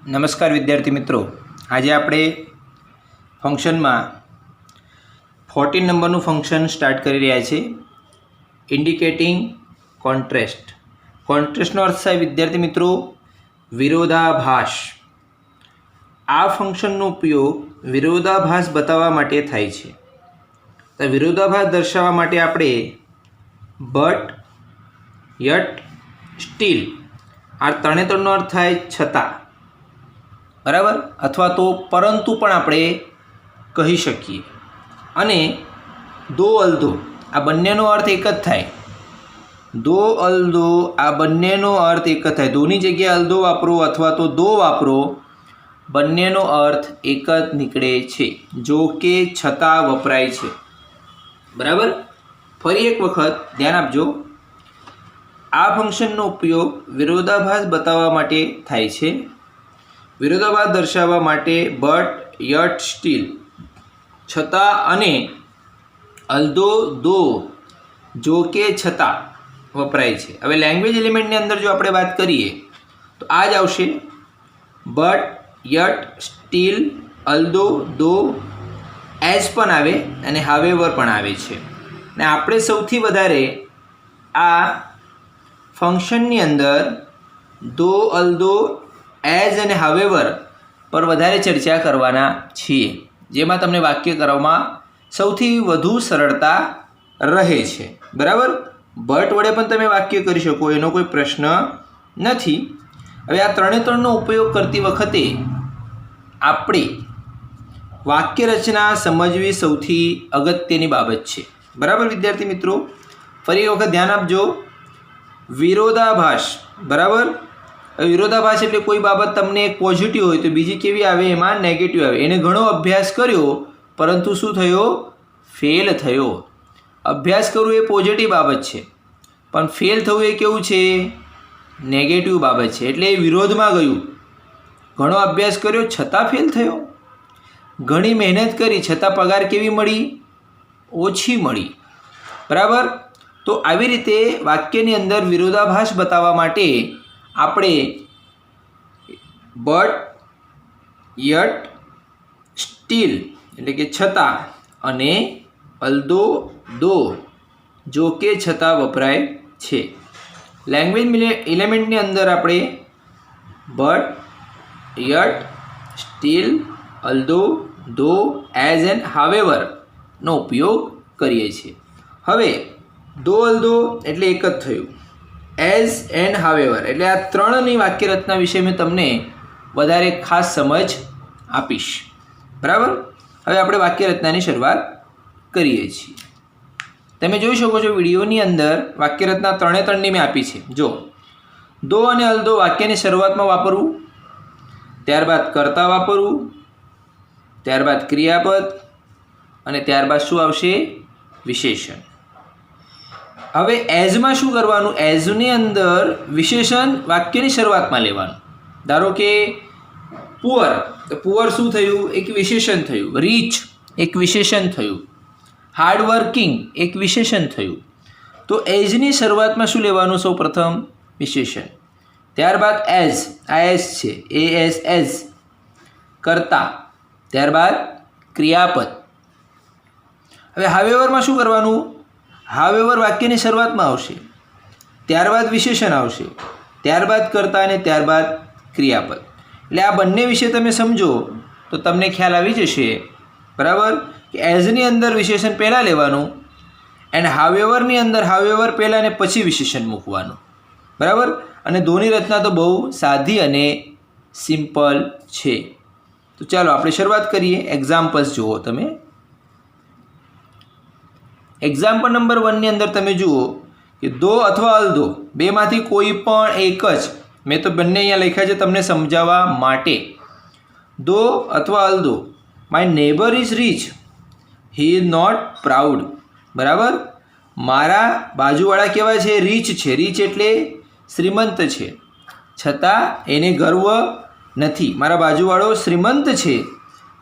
નમસ્કાર વિદ્યાર્થી મિત્રો, આજે આપણે ફંક્શનમાં 14 નંબરનું ફંક્શન સ્ટાર્ટ કરી રહ્યા છે. Indicating contrast. કોન્ટ્રાસ્ટનો અર્થ થાય વિદ્યાર્થી મિત્રો વિરોધાભાસ. આ ફંક્શનનો ઉપયોગ વિરોધાભાસ બતાવવા માટે થાય છે. તો વિરોધાભાસ દર્શાવવા માટે આપણે બટ, યટ, સ્ટીલ આ ત્રણેનો અર્થ થાય છતાં, બરાબર, અથવા તો પરંતુ પણ આપણે કહી શકીએ. અને દો અલ્દો આ બંનેનો અર્થ એક જ થાય. દો અલ્દો આ બંનેનો અર્થ એક જ થાય. દોની જગ્યાએ અલ્દો વાપરો અથવા તો દો વાપરો, બંનેનો અર્થ એક જ નીકળે છે. જો કે છતાં વપરાય છે, બરાબર. ફરી એક વખત ધ્યાન આપજો. આ ફંક્શનનો ઉપયોગ વિરોધાભાસ બતાવવા માટે થાય છે. વિરોધાભાસ દર્શાવવા માટે બટ, યટ, સ્ટીલ છતાં અને અલ્દો, દો, જો કે છતાં વપરાય છે. હવે લેંગ્વેજ એલિમેન્ટની અંદર જો આપણે વાત કરીએ તો આ જ આવશે. બટ, યટ, સ્ટીલ, અલ્દો, દો, એઝ પણ આવે અને હાવેવર પણ આવે છે. અને આપણે સૌથી વધારે આ ફંક્શનની અંદર દો, અલ્દો, એઝ અને હાવેવર પર વધારે ચર્ચા કરવાના છીએ, જેમાં તમને વાક્ય કરવામાં સૌથી વધુ સરળતા રહે છે, બરાબર. બટ વડે પણ તમે વાક્ય કરી શકો, એનો કોઈ પ્રશ્ન નથી. હવે આ ત્રણનો ઉપયોગ કરતી વખતે આપણે વાક્ય રચના સમજવી સૌથી અગત્યની બાબત છે, બરાબર વિદ્યાર્થી મિત્રો. ફરી વખત ધ્યાન આપજો. વિરોધાભાસ, બરાબર. વિરોધાભાસ એટલે કોઈ બાબત તમને એક પોઝિટિવ હોય તો બીજી કેવી આવે, એમાં નેગેટિવ આવે. એને ઘણો અભ્યાસ કર્યો પરંતુ શું થયો? ફેલ થયો. અભ્યાસ કરવું એ પોઝિટિવ બાબત છે, પણ ફેલ થવું એ કેવું છે? નેગેટિવ બાબત છે. એટલે એ વિરોધમાં ગયું. ઘણો અભ્યાસ કર્યો છતાં ફેલ થયો. ઘણી મહેનત કરી છતાં પગાર કેવી મળી? ઓછી મળી, બરાબર. તો આવી રીતે વાક્યની અંદર વિરોધાભાસ બતાવવા માટે આપણે બટ, યટ, સ્ટીલ એટલે કે છતાં અને અલ્દો, દો, જો કે છતાં વપરાય છે. લેંગ્વેજ એલિમેન્ટની અંદર આપણે બટ, યટ, સ્ટીલ, અલ્દો, દો, એઝ એન્ડ હાવેવરનો ઉપયોગ કરીએ છીએ. હવે દો અલ્દો એટલે એક જ થયું. એઝ એન્ડ હાવેવર એટલે આ ત્રણની વાક્ય રચના વિશે મેં તમને વધારે ખાસ સમજ આપીશ, બરાબર. હવે આપણે વાક્ય રચનાની શરૂઆત કરીએ છીએ. તમે જોઈ શકો છો વિડીયોની અંદર વાક્ય રચના ત્રણની મેં આપી છે. જો દો અને અલ્દો વાક્યની શરૂઆતમાં વાપરવું, ત્યારબાદ કર્તા વાપરવું, ત્યારબાદ ક્રિયાપદ અને ત્યારબાદ શું આવશે? વિશેષણ. હવે એઝમાં શું કરવાનું? એઝની અંદર વિશેષણ વાક્યની શરૂઆતમાં લેવાનું. ધારો કે પુઅર, તો પુઅર શું થયું? એક વિશેષણ થયું. રીચ એક વિશેષણ થયું. હાર્ડવર્કિંગ એક વિશેષણ થયું. તો એઝની શરૂઆતમાં શું લેવાનું? સૌ પ્રથમ વિશેષણ. ત્યારબાદ એઝ, આ એઝ છે, એ એઝ, એઝ કરતા, ત્યારબાદ ક્રિયાપદ. હવે હાવેવરમાં શું કરવાનું? હાવેવર વાક્યની શરૂઆતમાં આવશે, ત્યારબાદ વિશેષણ આવશે, ત્યારબાદ કર્તા અને ત્યારબાદ ક્રિયાપદ. એટલે આ બંને વિશે તમે સમજો તો તમને ખ્યાલ આવી જશે, બરાબર, કે એઝની અંદર વિશેષણ પહેલાં લેવાનું એન્ડ હાવેવરની અંદર હાવેવર પહેલાં અને પછી વિશેષણ મૂકવાનું, બરાબર. અને દોની રચના તો બહુ સાદી અને સિમ્પલ છે. તો ચાલો આપણે શરૂઆત કરીએ. એક્ઝામ્પલ્સ જુઓ તમે. એક્ઝામ્પલ નંબર 1ની અંદર તમે જુઓ કે દો અથવા અલ્દો બેમાંથી કોઈ પણ એક જ, મેં તો બંને અહીંયા લખ્યા છે તમને સમજાવવા માટે. દો અથવા although, my neighbour is rich, he is not proud, બરાબર. મારા બાજુવાળા કેવા છે? રીચ છે. રીચ એટલે શ્રીમંત છે, છતાં એને ગર્વ નથી. મારા બાજુવાળો શ્રીમંત છે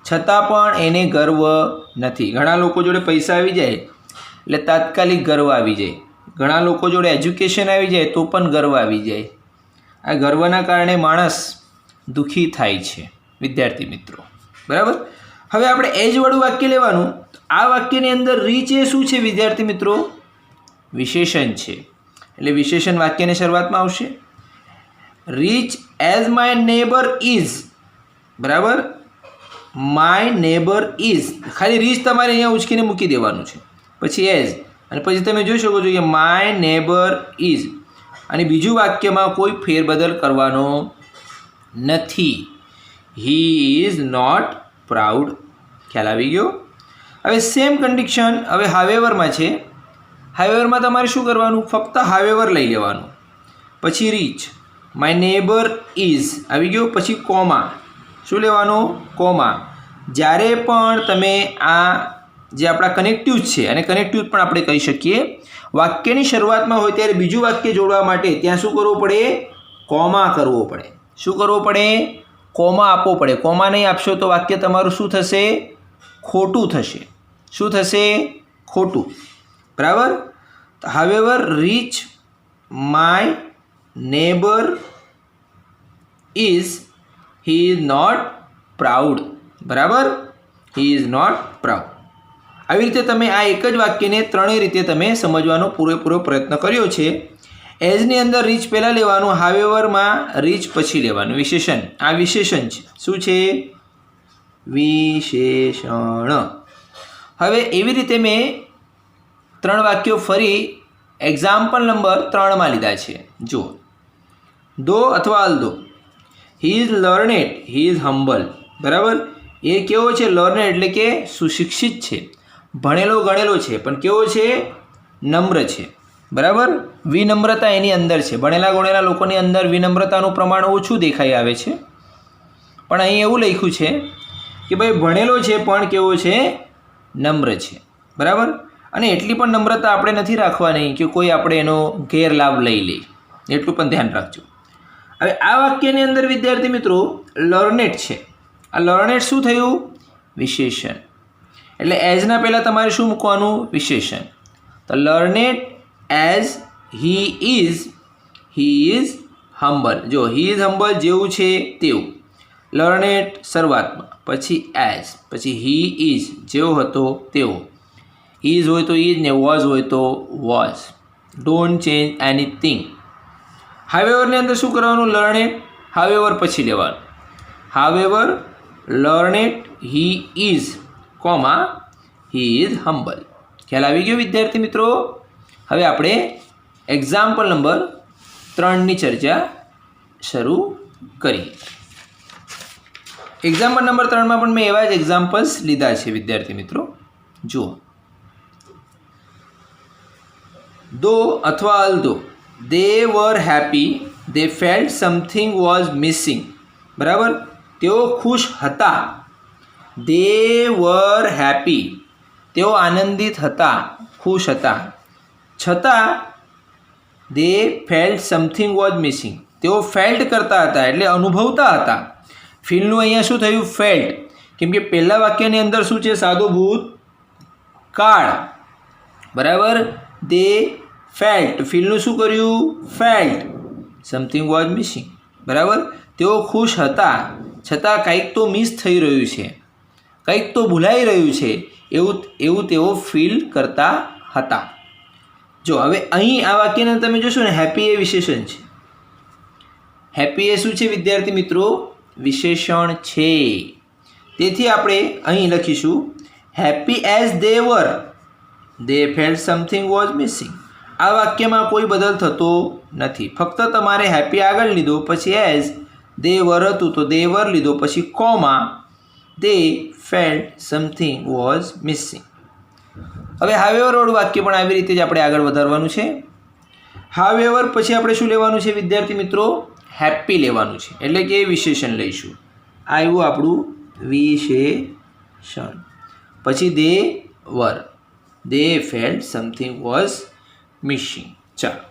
છતાં પણ એને ગર્વ નથી. ઘણા લોકો જોડે પૈસા આવી જાય એટલે તાત્કાલિક ગર્વ આવી જાય. ઘણા લોકો જોડે એજ્યુકેશન આવી જાય તો પણ ગર્વ આવી જાય. આ ગર્વના કારણે માણસ દુઃખી થાય છે વિદ્યાર્થી મિત્રો, બરાબર. હવે આપણે એજવાળું વાક્ય લેવાનું. આ વાક્યની અંદર રીચ એ શું છે વિદ્યાર્થી મિત્રો? વિશેષણ છે. એટલે વિશેષણ વાક્યની શરૂઆતમાં આવશે. Rich as my neighbour is, બરાબર. માય નેબર ઇઝ, ખાલી રીચ તમારે અહીંયા ઉચકીને મૂકી દેવાનું છે, પછી એઝ, અને પછી તમે જોઈ શકો છો કે માય નેબર ઇઝ, અને બીજું વાક્યમાં કોઈ ફેરબદલ કરવાનો નથી. He is not proud. ખ્યાલ આવી ગયો? હવે સેમ કન્ડિશન હવે હાવેવરમાં છે. હાવેવરમાં તમારે શું કરવાનું? ફક્ત હાવેવર લઈ લેવાનું, પછી રીચ, માય નેબર ઇઝ આવી ગયો, પછી કોમા. શું લેવાનું? કોમા. જ્યારે પણ તમે આ જે આપણા કનેક્ટિવ્સ છે, અને કનેક્ટિવ્સ પણ આપણે કહી શકીએ, વાક્યની શરૂઆતમાં હોય ત્યારે બીજું વાક્ય જોડવા માટે ત્યાં શું કરવું પડે? કોમા કરવો પડે. શું કરવું પડે? કોમા આપવો પડે. કોમા નહીં આપશો તો વાક્ય તમારું શું થશે? ખોટું થશે. શું થશે? ખોટું. બરાબર. However rich my neighbour is he is not proud. બરાબર. He is not proud. આવી રીતે તમે આ એક જ વાક્યને ત્રણેય રીતે તમે સમજવાનો પૂરેપૂરો પ્રયત્ન કર્યો છે. એઝની અંદર રીચ પહેલાં લેવાનું, હાવેવરમાં રીચ પછી લેવાનું. વિશેષણ, આ વિશેષણ છે. શું છે? વિશેષણ. હવે એવી રીતે મેં 3 વાક્યો ફરી એક્ઝામ્પલ નંબર 3માં લીધા છે. જુઓ, દો અથવા although. He is learned, he is humble. બરાબર. એ કેવો છે? લર્નેડ એટલે કે સુશિક્ષિત છે, ભણેલો ગણેલો છે, પણ કેવો છે? નમ્ર છે. બરાબર. વિનમ્રતા એની અંદર છે. ભણેલા ગણેલા લોકોની અંદર વિનમ્રતાનું પ્રમાણ ઓછું દેખાઈ આવે છે, પણ અહીં એવું લખ્યું છે કે ભાઈ ભણેલો છે પણ કેવો છે? નમ્ર છે. બરાબર. અને એટલી પણ નમ્રતા આપણે નથી રાખવાની કે કોઈ આપણે એનો ગેરલાભ લઈ લે, એટલું પણ ધ્યાન રાખજો. હવે આ વાક્યની અંદર વિદ્યાર્થી મિત્રો લર્નેડ છે. આ લર્નેડ શું થયું? વિશેષણ. એટલે એઝના પહેલાં તમારે શું મૂકવાનું? વિશેષણ. તો learned as he is humble. જો હી ઇઝ હમ્બલ જેવું છે તેવું. લર્નેડ શરૂઆતમાં, પછી એઝ, પછી હી ઇઝ જેવો હતો તેવો. ઇઝ હોય તો ઇઝ ને વોઝ હોય તો વોઝ. Don't change anything. હાવેવરની અંદર શું કરવાનું? લર્નેડ હાવેવર પછી લેવાનું. However learned he is comma he is humble. ખ્યાલ આવી ગયો વિદ્યાર્થી મિત્રો? હવે આપણે એક્ઝામ્પલ નંબર 3ની ચર્ચા શરૂ કરીએ. એક્ઝામ્પલ નંબર 3માં પણ મેં એવા જ એક્ઝામ્પલ્સ લીધા છે વિદ્યાર્થી મિત્રો. જુઓ, દો અથવા although, they were happy, they felt something was missing. બરાબર. તેઓ ખુશ હતા. દે વર હેપી, તેઓ આનંદિત હતા, ખુશ હતા. છતાં દે ફેલ્ટ સમથિંગ વોઝ મિસિંગ, તેઓ ફેલ્ટ કરતા હતા એટલે અનુભવતા હતા. ફીલનું અહીંયા શું થયું? ફેલ્ટ. કેમ કે પહેલા વાક્યની અંદર શું છે? સાદો ભૂતકાળ. બરાબર. દે ફેલ્ટ, ફીલનું શું કર્યું? ફેલ્ટ. Something was missing. બરાબર. તેઓ ખુશ હતા, છતાં કંઈક તો મિસ થઈ રહ્યું છે, કંઈક તો ભૂલાઈ રહ્યું છે, એવું તેઓ ફીલ કરતા હતા. જો હવે અહીં આ વાક્યને તમે જોશો ને, હેપી એ વિશેષણ છે. હેપી એ શું છે વિદ્યાર્થી મિત્રો? વિશેષણ છે. તેથી આપણે અહીં લખીશું happy as they were, they felt something was missing. આ વાક્યમાં કોઈ બદલ થતો નથી. ફક્ત તમારે હેપી આગળ લીધો, પછી એઝ, દે વર હતું તો દે વર લીધો, પછી comma, they felt something was missing. હવે હાવેવરવાળું વાક્ય પણ આવી રીતે જ આપણે આગળ વધારવાનું છે. હાવેવર પછી આપણે શું લેવાનું છે વિદ્યાર્થી મિત્રો? હેપી લેવાનું છે, એટલે કે વિશેષણ લઈશું. આવ્યું આપણું વિશેષણ. પછી દે were, they felt something was missing. ચાલો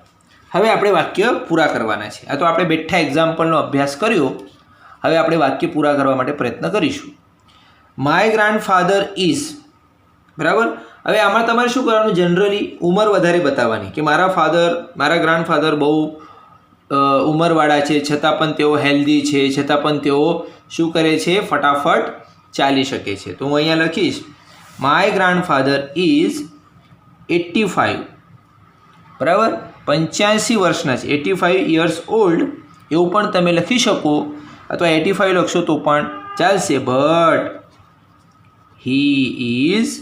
હવે આપણે વાક્ય પૂરા કરવાના છે. આ તો આપણે બેઠા એક્ઝામ્પલનો અભ્યાસ કર્યો. હવે આપણે વાક્ય પૂરા કરવા માટે પ્રયત્ન કરીશું. My grandfather is. બરાબર. હવે આમાં તમારે શું કરવાનું? જનરલી ઉંમર વધારે બતાવવાની કે મારા ગ્રાન્ડફાધર બહુ ઉંમરવાળા છે છતાં પણ તેઓ હેલ્ધી છે, છતાં પણ તેઓ શું કરે છે, ફટાફટ ચાલી શકે છે. તો હું અહીંયા લખીશ માય ગ્રાન્ડફાધર ઇઝ 85, બરાબર, 85 વર્ષના છે, 85 યર્સ ઓલ્ડ એવું પણ તમે લખી શકો, અથવા 85 લખશો તો પણ ચાલશે, બટ હી ઇઝ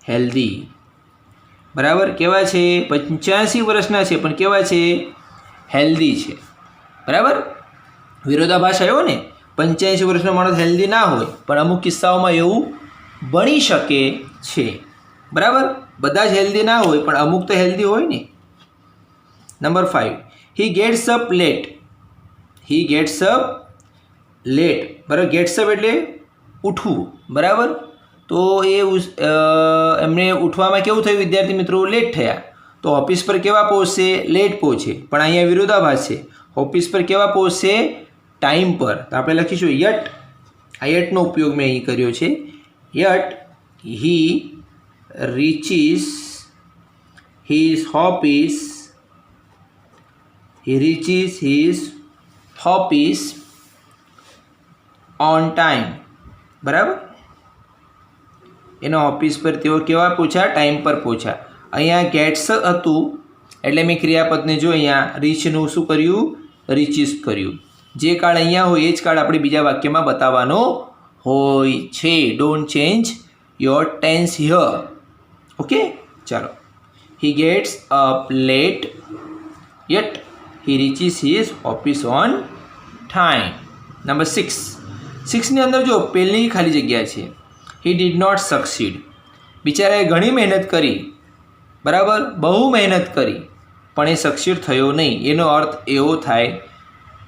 હેલ્ધી. બરાબર, કેવા છે, 85 વર્ષના છે પણ કેવા છે, હેલ્ધી છે. બરાબર, વિરોધાભાસ આવ્યો ને, 85 વર્ષનો માણસ હેલ્ધી ના હોય પણ અમુક કિસ્સાઓમાં એવું બની શકે છે. બરાબર, બધા જ હેલ્ધી ના હોય પણ અમુક તો હેલ્ધી હોય ને. Number 5, he gets up late. He gets up late. બરાબર, ગેટ્સ અપ એટલે ઉઠવું. બરાબર, તો એમને ઉઠવામાં કેવું થયું વિદ્યાર્થી મિત્રો, લેટ થયા. તો ઓફિસ પર કેવા પહોંચશે, લેટ પહોંચે. પણ અહીંયા વિરોધાભાસ છે, ઓફિસ પર કેવા પહોંચશે, ટાઈમ પર. તો આપણે લખીશું યટ. આ યટનો ઉપયોગ મેં અહીં કર્યો છે. Yet he reaches his office. He reaches his office on time. બરાબર, એના ઓફિસ પર તેઓ કેવા પહોંચ્યા, ટાઈમ પર પહોંચ્યા. અહીંયા ગેટ્સ હતું એટલે મેં ક્રિયાપદને જો અહીંયા રીચનું શું કર્યું, રીચીસ કર્યું. જે કાળ અહીંયા હોય એ જ કાળ આપણે બીજા વાક્યમાં બતાવવાનો હોય છે. Don't change your tense here. Okay, ચાલો. He gets up late yet he reaches his office on time. Number 6. 6ની અંદર જો પહેલી ખાલી જગ્યા છે, હી ડીડ નોટ સક્સીડ. બિચારાએ ઘણી મહેનત કરી, બરાબર, બહુ મહેનત કરી પણ એ સક્સીડ થયો નહીં. એનો અર્થ એવો થાય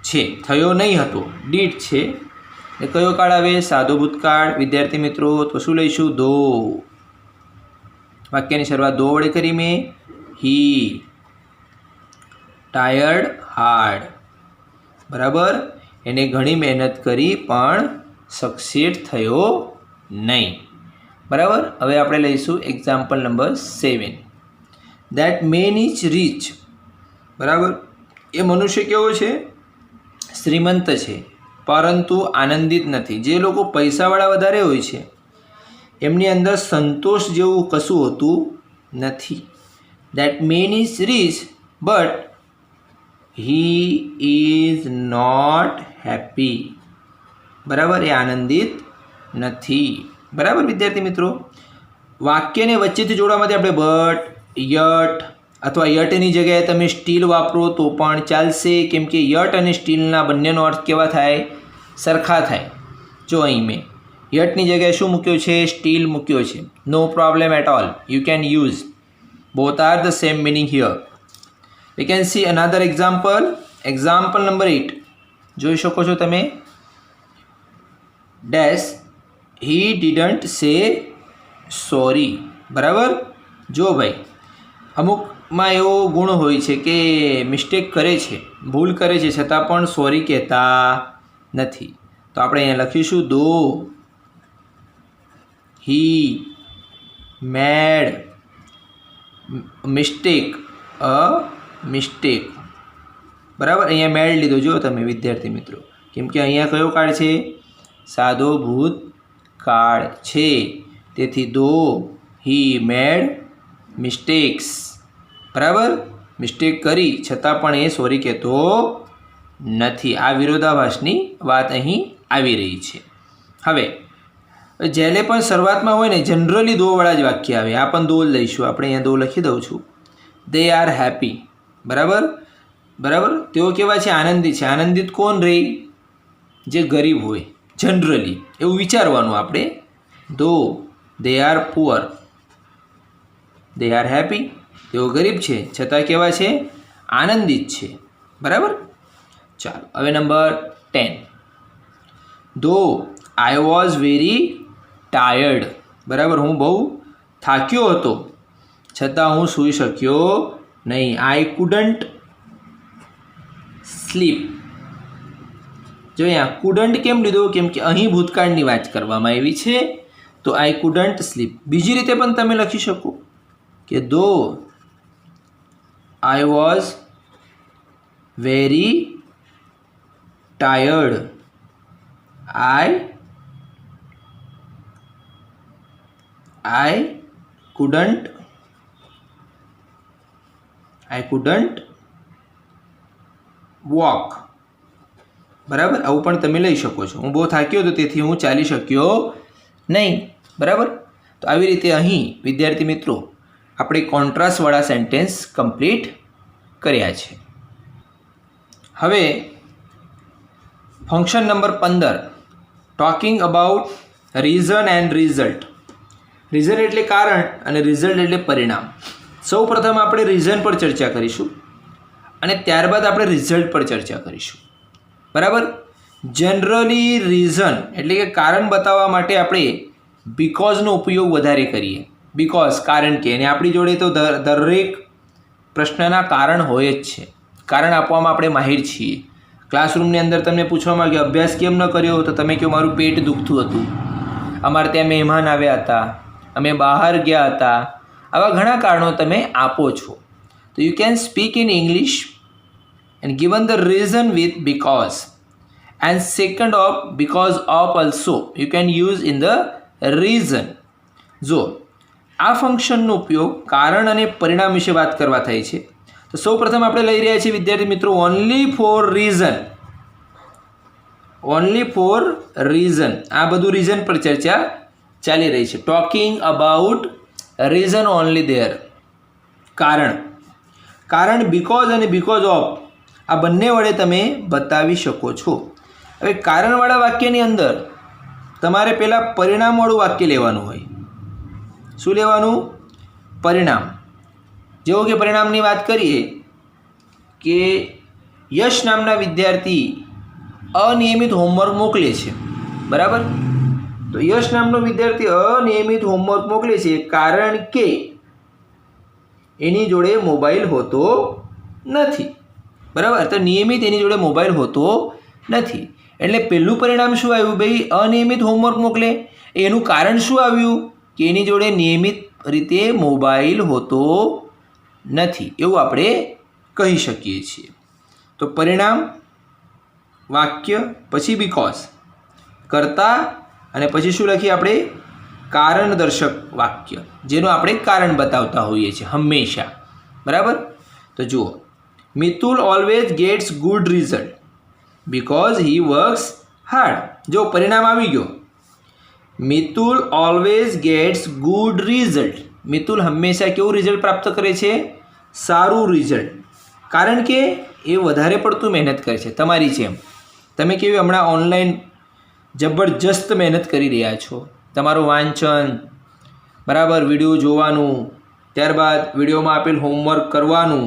છે, થયો નહીં હતો, ડીડ છે. એ કયો કાળ આવે, સાદો ભૂતકાળ. વિદ્યાર્થી મિત્રો, તો શું લઈશું, દો. વાક્યની શરૂઆત દો વડે કરી મેં. હી ટાયર્ડ હાર્ડ. બરાબર, એને ઘણી મહેનત કરી પણ સક્સીડ થયો નહીં. બરાબર, હવે આપણે લઈશું example number 7. That man is rich. બરાબર, એ મનુષ્ય કેવો છે, શ્રીમંત છે પરંતુ આનંદિત નથી. જે લોકો પૈસાવાળા વધારે હોય છે એમની અંદર સંતોષ જેવું કશું હોતું નથી. That man is rich but he is not happy. બરાબર, એ આનંદિત નથી. બરાબર વિદ્યાર્થી મિત્રો, વાક્યને વચ્ચેથી જોડવા માટે આપણે બટ, યટ અથવા યટની જગ્યાએ તમે સ્ટીલ વાપરો તો પણ ચાલશે, કેમ કે યટ અને સ્ટીલના બંનેનો અર્થ કેવા થાય, સરખા થાય. જો અહીં મેં યટની જગ્યાએ શું મૂક્યો છે, સ્ટીલ મૂક્યો છે. No problem at all, you can use both are the same meaning here. We can see another example. Example number 8. જોઈ શકો છો તમે. Dash he didn't say sorry. બરાબર, જો ભાઈ અમુકમાં એવો ગુણ હોય છે કે મિસ્ટેક કરે છે, ભૂલ કરે છે, છતાં પણ સોરી કહેતા નથી. તો આપણે અહીંયા લખીશું દો he made mistake a mistake. બરાબર, અહીંયા મેળ લીધો જો તમે વિદ્યાર્થી મિત્રો, કેમ કે અહીંયા કયો કાળ છે, સાદો ભૂતકાળ છે. તેથી દો હી મેડ મિસ્ટેક્સ. બરાબર, મિસ્ટેક કરી છતાં પણ એ સોરી કહેતો નથી. આ વિરોધાભાસની વાત અહીં આવી રહી છે. હવે જ્યારે પણ શરૂઆતમાં હોય ને જનરલી દોવાળા જ વાક્ય આવે. આ પણ દો લઈશું આપણે, અહીંયા દો લખી દઉં છું. They are happy. બરાબર, બરાબર, તેઓ કેવા છે, આનંદિત છે. આનંદિત કોણ રહે, જે ગરીબ હોય. જનરલી એવું વિચારવાનું આપણે. દો they are poor, they are happy. તેઓ ગરીબ છે છતાં કેવા છે, આનંદિત છે. બરાબર, ચાલો હવે નંબર 10. ધો આઈ વોઝ વેરી ટાયર્ડ. બરાબર, હું બહુ થાક્યો હતો છતાં હું સૂઈ શક્યો નહીં. I couldn't sleep. જો અહીંયા કુડન્ટ કેમ લીધો, કેમ કે અહીં ભૂતકાળની વાત કરવામાં આવી છે. તો આઈ કુડન્ટ સ્લીપ. બીજી રીતે પણ તમે લખી શકો કે ધો I was very tired. I couldn't walk. બરાબર, આવું પણ તમે લઈ શકો છો. હું બહુ થાક્યો હતો તેથી હું ચાલી શક્યો નહીં. બરાબર. તો આવી રીતે અહીં વિદ્યાર્થી મિત્રો આપણે કોન્ટ્રાસ્ટવાળા સેન્ટેન્સ કમ્પ્લીટ કર્યા છે. હવે function number 15, talking about reason and result. Reason એટલે કારણ અને રિઝલ્ટ એટલે પરિણામ. સૌ પ્રથમ આપણે રીઝન પર ચર્ચા કરીશું અને ત્યારબાદ આપણે રિઝલ્ટ પર ચર્ચા કરીશું. બરાબર. જનરલી રીઝન એટલે કે કારણ બતાવવા માટે આપણે બીકોઝનો ઉપયોગ વધારે કરીએ. બીકોઝ, કારણ કે, અને આપણી જોડે તો દરેક પ્રશ્નના કારણ હોય જ છે. કારણ આપવામાં આપણે માહિર છીએ. ક્લાસરૂમની અંદર તમને પૂછવામાં આવ્યું કે અભ્યાસ કેમ ન કર્યો, તો તમે કહો મારું પેટ દુખતું હતું, અમારે ત્યાં મહેમાન આવ્યા હતા, અમે બહાર ગયા હતા. આવા ઘણા કારણો તમે આપો છો. તો you can speak in English and given the reason with because and second of because of also you can use in the reason. જો આ ફંક્શનનો ઉપયોગ કારણ અને પરિણામ વિશે વાત કરવા થાય છે તો સૌ પ્રથમ આપણે લઈ રહ્યા છીએ વિદ્યાર્થી મિત્રો ઓનલી ફોર રીઝન. આ બધું રીઝન પર ચર્ચા ચાલી રહી છે. Talking about reason only there. કારણ બીકોઝ અને બીકોઝ ઓફ આ બંને વડે તમે બતાવી શકો છો. હવે કારણવાળા વાક્યની અંદર તમારે પહેલાં પરિણામવાળું વાક્ય લેવાનું હોય. શું લેવાનું? પરિણામ. જેવું કે પરિણામની વાત કરીએ કે યશ નામના વિદ્યાર્થી અનિયમિત હોમવર્ક મોકલે છે. બરાબર. તો યશ નામનો વિદ્યાર્થી અનિયમિત હોમવર્ક મોકલે છે કારણ કે એની જોડે મોબાઈલ હોતો નથી. બરાબર. તો નિયમિત એની જોડે મોબાઈલ હોતો નથી. એટલે પહેલું પરિણામ શું આવ્યું ભાઈ? અનિયમિત હોમવર્ક મોકલે. એનું કારણ શું આવ્યું? કે એની જોડે નિયમિત રીતે મોબાઈલ હોતો નથી, એવું આપણે કહી શકીએ છીએ. તો પરિણામ વાક્ય, પછી બીકોઝ કરતા, અને પછી શું લખીએ આપણે? કારણ દર્શક વાક્ય, જેનું આપણે કારણ બતાવતા હોઈએ છીએ હંમેશા. બરાબર. તો જુઓ, Mitul always gets good result because he works hard. જો પરિણામ આવી ગયો, Mitul always gets good result. Mitul હંમેશા કેવું રિઝલ્ટ પ્રાપ્ત કરે છે? સારું રિઝલ્ટ. કારણ કે એ વધારે પડતું મહેનત કરે છે તમારી જેમ. તમે કેવી હમણાં ઓનલાઈન જબરજસ્ત મહેનત કરી રહ્યા છો. તમારું વાંચન, બરાબર, વિડીયો જોવાનું, ત્યારબાદ વિડીયોમાં આપેલ હોમવર્ક કરવાનું,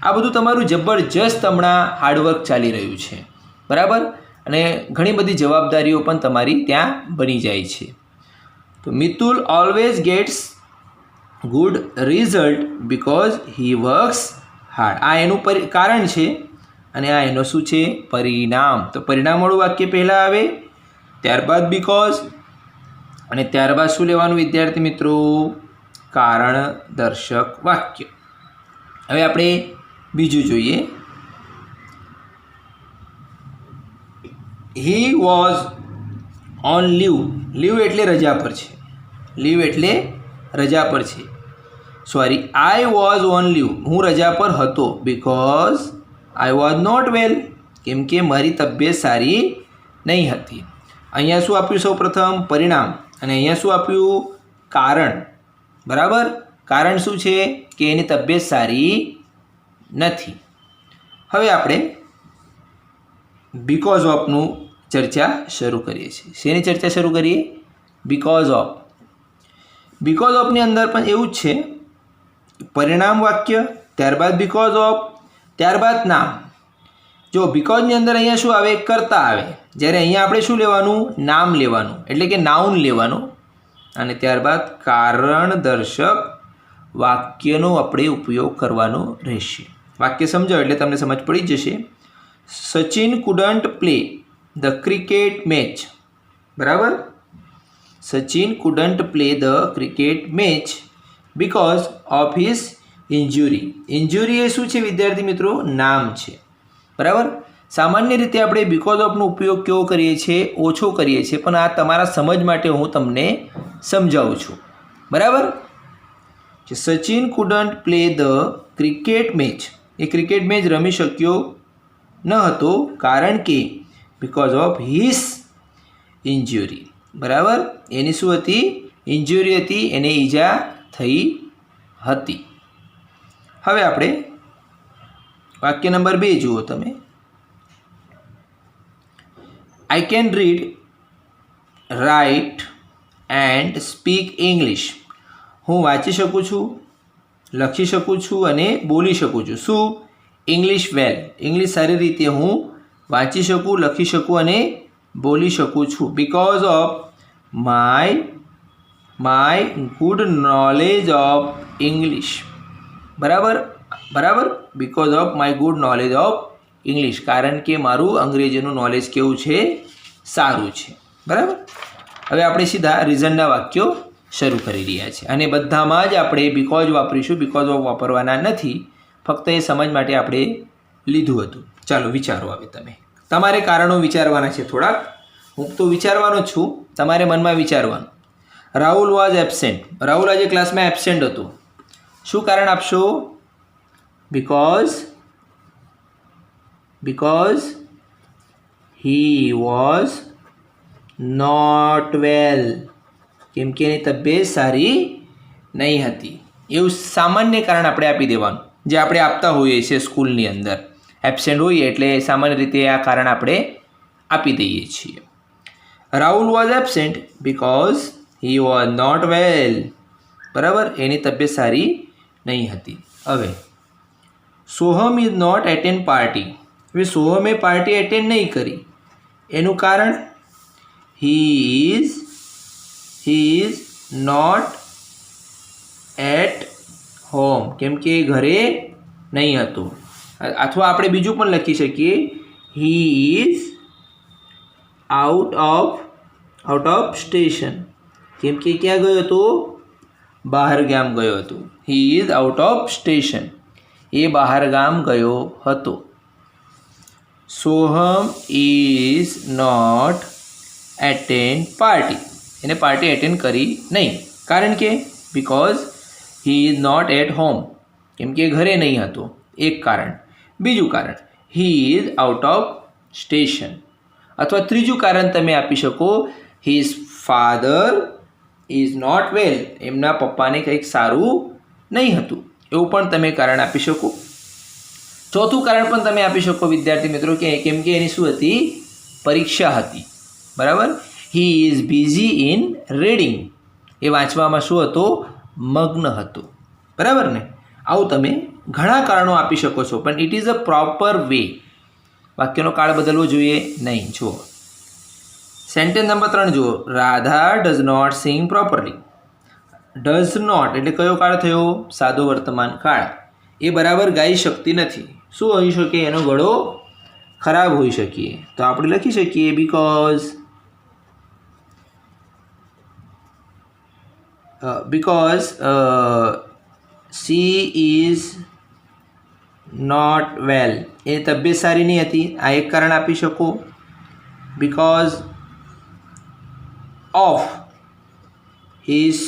આ બધું તમારું જબરજસ્ત હમણાં હાર્ડવર્ક ચાલી રહ્યું છે. બરાબર. અને ઘણી બધી જવાબદારીઓ પણ તમારી ત્યાં બની જાય છે. તો Mitul always gets good result because he works hard. આ એનું કારણ છે અને આ એનો શું છે? પરિણામ. તો પરિણામવાળું વાક્ય પહેલાં આવે, ત્યારબાદ બીકોઝ, અને ત્યારબાદ શું લેવાનું વિદ્યાર્થી મિત્રો? કારણ દર્શક વાક્ય. હવે આપણે બીજું જોઈએ. He was on leave. Leave એટલે રજા પર છે. લીવ એટલે રજા પર છે. Sorry, I was on leave. હું રજા પર હતો because I was not well. કેમ કે મારી તબિયત સારી નહીં હતી. અહીંયા શું આપ્યું? સૌ પ્રથમ પરિણામ, અને અહીંયા શું આપ્યું? કારણ. બરાબર. કારણ શું છે? કે એની તબિયત સારી નથી. હવે આપણે બીકોઝ ઓફનું ચર્ચા શરૂ કરીએ છીએ. શેની ચર્ચા શરૂ કરીએ? Because of. બીકોઝ ઓફની અંદર પણ એવું જ છે. પરિણામ વાક્ય, ત્યારબાદ બીકોઝ ઓફ, ત્યારબાદ નામ. જો બીકોઝની અંદર અહીંયા શું આવે? કરતા આવે. જ્યારે અહીંયા આપણે શું લેવાનું? નામ લેવાનું, એટલે કે નાઉન લેવાનું. અને ત્યારબાદ કારણ દર્શક વાક્યનો આપણે ઉપયોગ કરવાનો રહેશે. વાક્ય સમજાવો એટલે તમને સમજ પડી જશે. Sachin couldn't play the cricket match. બરાબર. Sachin couldn't play the cricket match because of his injury. Injury એ શું છે વિદ્યાર્થી મિત્રો? નામ છે. બરાબર. સામાન્ય રીતે આપણે બીકોઝ ઓફનો ઉપયોગ કેવો કરીએ છીએ? ઓછો કરીએ છીએ, પણ આ તમારા સમજ માટે હું તમને સમજાવું છું. બરાબર. Sachin couldn't play the cricket match. એ ક્રિકેટ મેચ રમી શક્યો ન હતો કારણ કે બીકોઝ ઓફ હિઝ ઇન્જરી. બરાબર. એની શું હતી? ઇન્જરી હતી, એને ઈજા થઈ હતી. હવે આપણે વાક્ય નંબર 2 જુઓ તમે. I can read, write and speak English. હું વાંચી શકું છું, લખી શકું છું અને બોલી શકું છું. શું? ઇંગ્લિશ વેલ. ઇંગ્લિશ સારી રીતે હું વાંચી શકું, લખી શકું અને બોલી શકું છું. Because of my good knowledge of English. બરાબર. Because of my good knowledge of English. કારણ કે મારું અંગ્રેજીનું નોલેજ કેવું છે? સારું છે. બરાબર. હવે આપણે સીધા રીઝનના વાક્યો શરૂ કરી રહ્યા છીએ અને બધામાં જ આપણે બીકોઝ વાપરીશું. બીકોઝ ઓફ વાપરવાના નથી, ફક્ત એ સમજ માટે આપણે લીધું હતું. ચાલો વિચારો. હવે તમારે કારણો વિચારવાના છે થોડાક. હું તો વિચારવાનો જ છું, તમારે મનમાં વિચારવાનું. Rahul was absent. રાહુલ આજે ક્લાસમાં એબસેન્ટ હતો. શું કારણ આપશો? Because he was not well. કેમ કે એની તબિયત સારી નહીં હતી. એવું સામાન્ય કારણ આપણે આપી દેવાનું, જે આપણે આપતા હોઈએ છીએ સ્કૂલની અંદર. એબસેન્ટ હોઈએ એટલે સામાન્ય રીતે આ કારણ આપણે આપી દઈએ છીએ. Rahul was absent because he was not well. બરાબર. એની તબિયત સારી નહીં હતી. હવે Soham is not attend party. હવે સોહમે પાર્ટી એટેન્ડ નહીં કરી. એનું કારણ? He is not at home. કેમ કે ઘરે નહીં હતું. અથવા આપણે બીજું પણ લખી શકીએ, he is out of station. કેમ કે ક્યાં ગયો હતો? બહાર ગામ ગયો હતો. He is out of station. એ બહાર ગામ ગયો હતો. Soham is not attend party. એને પાર્ટી એટેન્ડ કરી નહીં. કારણ કે because he is not at home. કેમ કે ઘરે નહીં હતો. એક કારણ. બીજું કારણ, he is out of station. અથવા ત્રીજું કારણ તમે આપી શકો, હિઝ ફાધર ઇઝ નોટ વેલ. એમના પપ્પાને કંઈક સારું નહીં હતું. એવું પણ તમે કારણ આપી શકો. ચોથું કારણ પણ તમે આપી શકો વિદ્યાર્થી મિત્રો, કે કેમ કે એની શું હતી? પરીક્ષા હતી. બરાબર. He is busy in reading. એ વાંચવામાં શું હતો? મગ્ન હતો. બરાબર ને? આવું તમે ઘણા કારણો આપી શકો છો, પણ it is a proper way. વાક્યનો કાળ બદલવો જોઈએ નહીં. જુઓ સેન્ટેન્સ નંબર 3 જુઓ. Radha does not sing properly. Does not એટલે કયો કાળ થયો? સાદો વર્તમાન કાળ. એ બરાબર ગાઈ શકતી નથી. શું હોઈ શકે? એનો ગળો ખરાબ હોઈ શકે. તો આપણે લખી શકીએ because she is not well. એની તબિયત સારી નહીં હતી. આ એક કારણ આપી શકો. Because of his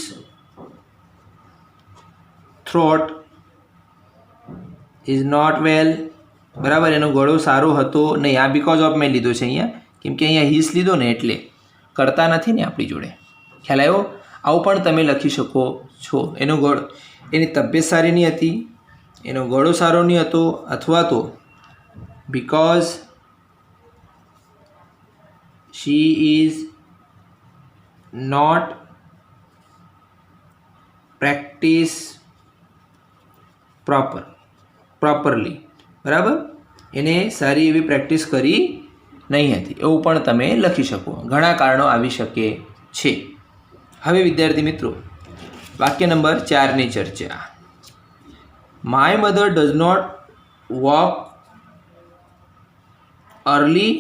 throat is not well. બરાબર. એનો ગળો સારો હતો નહીં. આ બીકોઝ ઓફ મેં લીધો છે અહીંયા, કેમ કે અહીંયા હિઝ લીધો ને એટલે કરતા નથી ને આપણી જોડે. ખ્યાલ આવ્યો? આવું પણ તમે લખી શકો છો. એની તબિયત સારી નહીં હતી, એનો ગળો સારો નહીં હતો, અથવા તો because she is not practice properly. બરાબર. એને સારી એવી પ્રેક્ટિસ કરી નહીં હતી. એવું પણ તમે લખી શકો. ઘણા કારણો આવી શકે છે. હવે વિદ્યાર્થી મિત્રો વાક્ય નંબર 4ની ચર્ચા. My mother does not walk early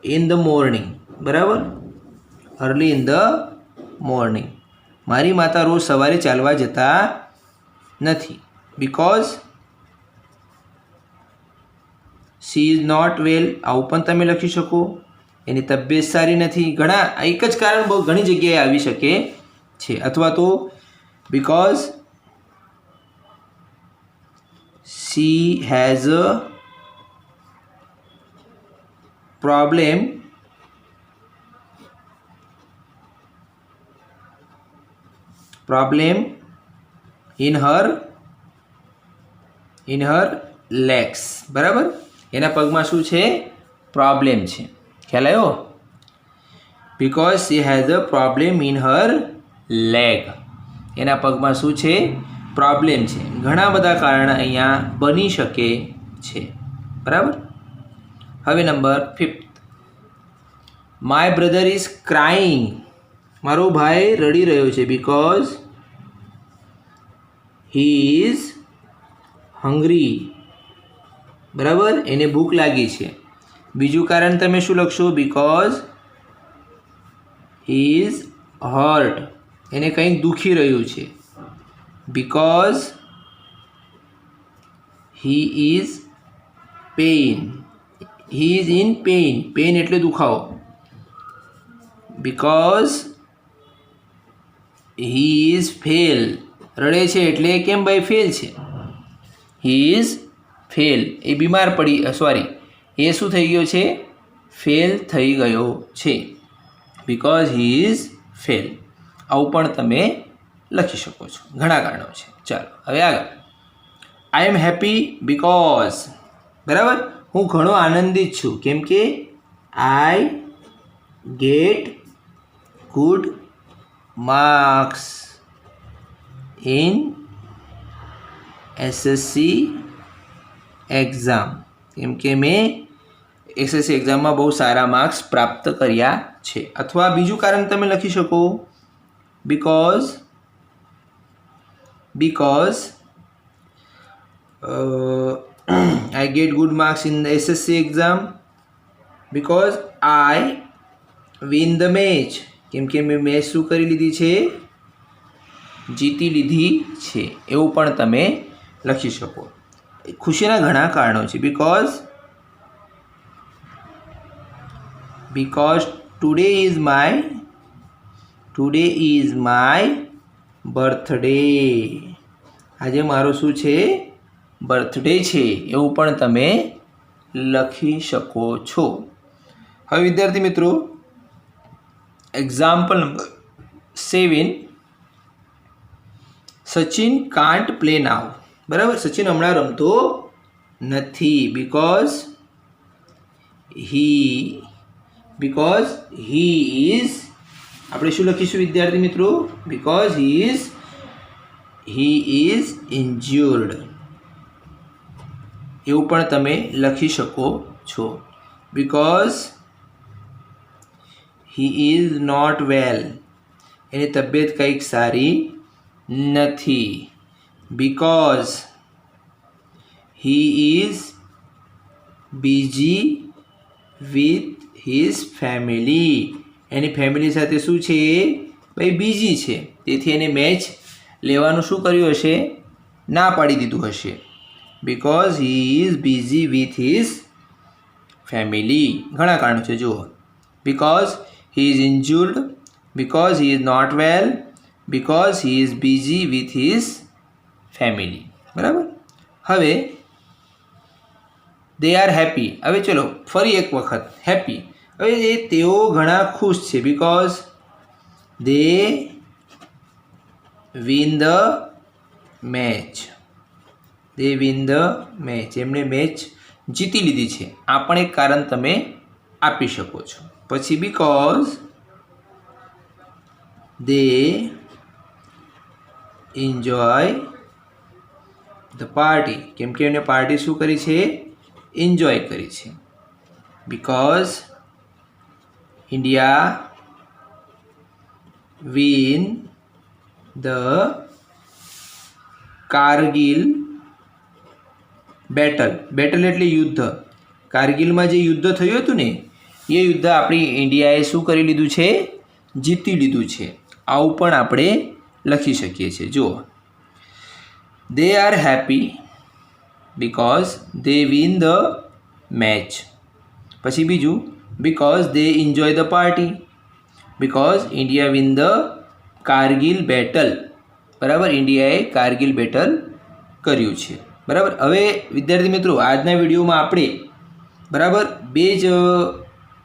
in the morning. બરાબર. Early in the morning. મારી માતા રોજ સવારે ચાલવા જતા નથી. Because she is not well, આવું પણ તમે લખી શકો. એની તબિયત સારી નથી. ઘણા એક જ કારણ બહુ ઘણી જગ્યાએ આવી શકે છે. અથવા તો because she has a problem in her legs. બરાબર, એના પગમાં શું છે? પ્રોબ્લેમ છે. ખ્યાલ આવ્યો? Because she has a problem in her leg. એના પગમાં શું છે? પ્રોબ્લેમ છે. ઘણા બધા કારણ અહીંયા બની શકે છે. બરાબર. હવે number 5. My brother is crying. મારો ભાઈ રડી રહ્યો છે. Because he is hungry. બરાબર, એને ભૂખ લાગી છે. બીજું કારણ તમે શું લખશો? Because he is hurt. એને કંઈક દુખી રહ્યું છે. Because he is pain. He is in pain. Pain એટલે દુખાવો. Because he is fail. રડે છે એટલે કેમ ભાઈ ફેલ છે? He is fail. એ બીમાર પડી, સોરી, એ શું થઈ ગયો છે? ફેલ થઈ ગયો છે. Because he is fail. આવું પણ તમે લખી શકો છો. ઘણા કારણો છે. ચાલો હવે આગળ. આઈ એમ હેપી બીકોઝ. બરાબર, હું ઘણો આનંદિત છું કેમ કે I get good marks in SSC exam. કેમ કે મેં એસએસસી એક્ઝામમાં બહુ સારા માર્ક્સ પ્રાપ્ત કર્યા છે. અથવા બીજું કારણ તમે લખી શકો because I get good marks in the SSC exam because I win the match. કેમ કે મેં મેચ શું કરી લીધી છે? જીતી લીધી છે. એવું પણ તમે લખી શકો. ખુશીના ઘણા કારણો છે. because today is my birthday. આજે મારો શું છે? બર્થડે છે. એવું પણ તમે લખી શકો છો. હવે વિદ્યાર્થી મિત્રો, example number 7. Sachin can't play now. બરાબર, સચિન હમણાં રમતો નથી. બીકોઝ હી ઇઝ, આપણે શું લખીશું વિદ્યાર્થી મિત્રો? Because he is injured. એવું પણ તમે લખી શકો છો. Because he is not well. એની તબિયત કંઈક સારી નથી. Because he is busy with his family. એની ફેમિલી સાથે શું છે? ભાઈ બિઝી છે. તેથી એને મેચ લેવાનું શું કર્યું હશે? ના પાડી દીધું હશે. Because he is busy with his family. ઘણા કારણો છે. જુઓ, because he is injured, because he is not well, because he is busy with his family. બરાબર. હવે દે આર હેપી. હવે ચલો ફરી એક વખત હેપી. હવે તેઓ ઘણા ખુશ છે. Because they win the match. એમણે મેચ જીતી લીધી છે. આ પણ એક કારણ તમે આપી શકો છો. પછી because they enjoy the party. કેમ કે એમને પાર્ટી શું કરી છે? એન્જોય કરી છે. Because India win the Kargil battle. Battle એટલે યુદ્ધ. કારગિલમાં જે યુદ્ધ થયું હતું ને, એ યુદ્ધ આપણી ઇન્ડિયાએ શું કરી લીધું છે? જીતી લીધું છે. આવું પણ આપણે લખી શકીએ છીએ. જુઓ, they are happy because they win the match. પછી બીજું, because they enjoy the party, because India win the Kargil battle. બરાબર, ઇન્ડિયાએ કારગિલ બેટલ કર્યું છે. બરાબર. હવે વિદ્યાર્થી મિત્રો, આજના વિડીયોમાં આપણે બરાબર બે જ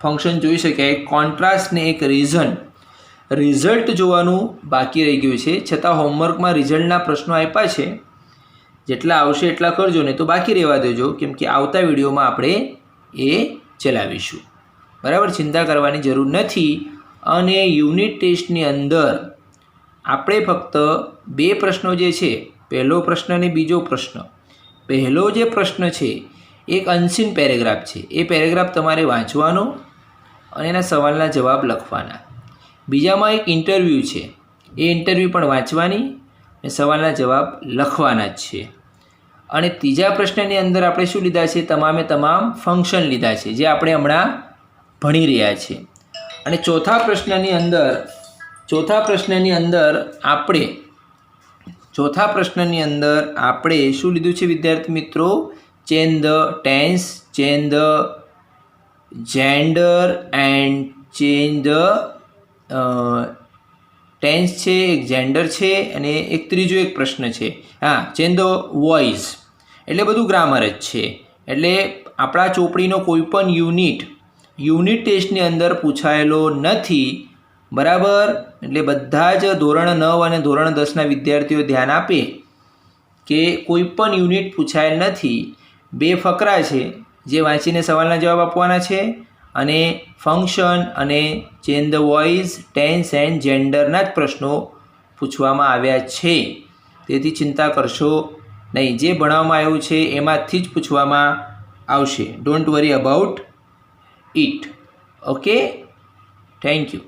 ફંક્શન જોઈ શક્યા, એક કોન્ટ્રાસ્ટ ને એક રીઝન. રિઝલ્ટ જોવાનું બાકી રહી ગયું છે, છતાં હોમવર્કમાં રિઝલ્ટના પ્રશ્નો આપ્યા છે. જેટલા આવશે એટલા કરજો, ને તો બાકી રહેવા દેજો, કેમ કે આવતા વિડીયોમાં આપણે એ ચલાવીશું. બરાબર, ચિંતા કરવાની જરૂર નથી. અને યુનિટ ટેસ્ટની અંદર આપણે ફક્ત બે પ્રશ્નો જે છે, પહેલો પ્રશ્ન અને બીજો પ્રશ્ન. પહેલો જે પ્રશ્ન છે એક અનસીન પેરેગ્રાફ છે, એ પેરેગ્રાફ તમારે વાંચવાનો અને એના સવાલના જવાબ લખવાના. બીજામાં એક ઇન્ટરવ્યૂ છે, એ ઇન્ટરવ્યૂ પણ વાંચવાની અને સવાલના જવાબ લખવાના જ છે. અને ત્રીજા પ્રશ્નની અંદર આપણે શું લીધા છે, તમામે તમામ ફંક્શન લીધા છે, જે આપણે હમણાં ભણી રહ્યા છીએ. અને ચોથા પ્રશ્નની અંદર આપણે શું લીધું છે વિદ્યાર્થી મિત્રો? Change the tense, change the gender and change the tense છે, એક જેન્ડર છે, અને એક ત્રીજો એક પ્રશ્ન છે, ચેન્જ ધ વોઇસ. એટલે બધું ગ્રામર જ છે. એટલે આપણા ચોપડીનો કોઈ પણ યુનિટ ટેસ્ટની અંદર પૂછાયેલો નથી. બરાબર. એટલે બધા જ ધોરણ 9 અને ધોરણ 10ના વિદ્યાર્થીઓ ધ્યાન આપે કે કોઈ પણ યુનિટ પૂછાયેલ નથી. બે ફકરા છે, જે વાંચીને સવાલના જવાબ આપવાના છે, અને ફંક્શન અને change the voice, tense and જેન્ડરના જ પ્રશ્નો પૂછવામાં આવ્યા છે. તેથી ચિંતા કરશો નહીં, જે ભણાવવામાં આવ્યું છે એમાંથી જ પૂછવામાં આવશે. Don't worry about it. Okay, thank you.